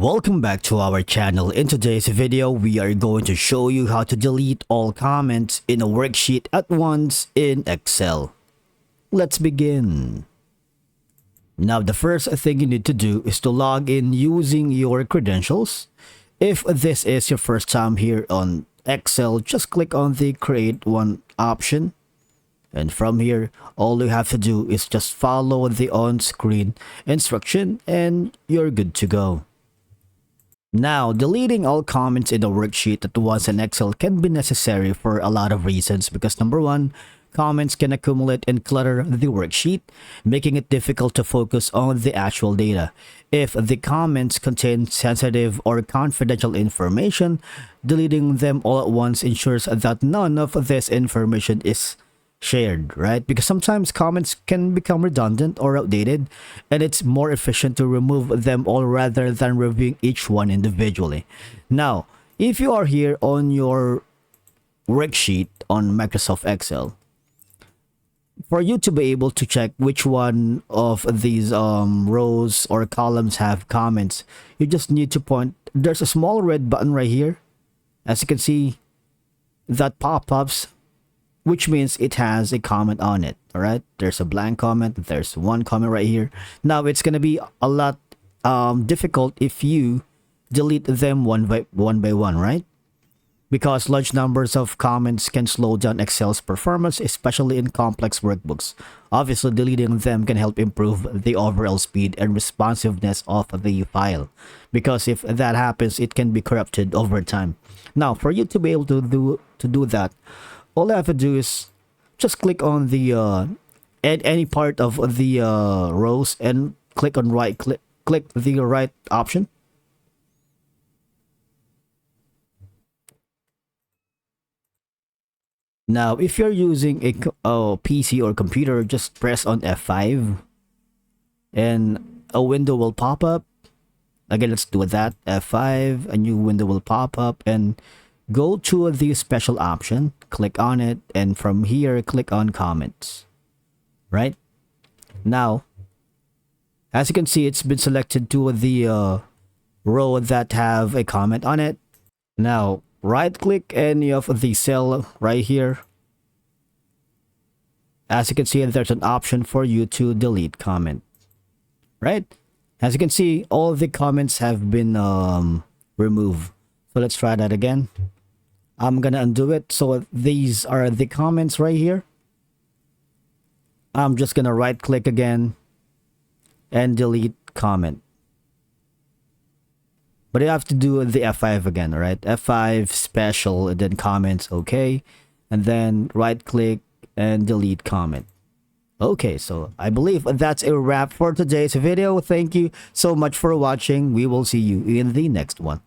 Welcome back to our channel. In today's video, we are going to show you how to delete all comments in a worksheet at once in Excel. Let's begin. Now, the first thing you need to do is to log in using your credentials. If this is your first time here on Excel, just click on the Create One option. And from here, all you have to do is just follow the on-screen instruction and you're good to go. Now, deleting all comments in a worksheet at once in Excel can be necessary for a lot of reasons because number one, comments can accumulate and clutter the worksheet, making it difficult to focus on the actual data. If the comments contain sensitive or confidential information, deleting them all at once ensures that none of this information is shared, right? Because sometimes comments can become redundant or outdated, and it's more efficient to remove them all rather than reviewing each one individually. Now, if you are here on your worksheet on Microsoft Excel, for you to be able to check which one of these rows or columns have comments, you just need to point. There's a small red button right here, as you can see, that pop-ups, which means it has a comment on it. All right, there's a blank comment, there's one comment right here. Now it's gonna be a lot difficult if you delete them one by one, right? Because large numbers of comments can slow down Excel's performance, especially in complex workbooks. Obviously, deleting them can help improve the overall speed and responsiveness of the file, because if that happens, it can be corrupted over time. Now, for you to be able to do that, all I have to do is just click on the any part of the rows and click on click the right option. Now, if you're using a PC or computer, just press on F5 and a window will pop up. Again, let's do that. F5, a new window will pop up, and go to the special option, click on it, and from here, click on comments. Right? Now, as you can see, it's been selected to the row that have a comment on it. Now, right-click any of the cell right here. As you can see, there's an option for you to delete comment. Right? As you can see, all the comments have been removed. So let's try that again. I'm gonna undo it. So these are the comments right here. I'm just gonna right click again and delete comment. But you have to do the F5 again, right? F5 special and then comments, okay. And then right click and delete comment. Okay, so I believe that's a wrap for today's video. Thank you so much for watching. We will see you in the next one.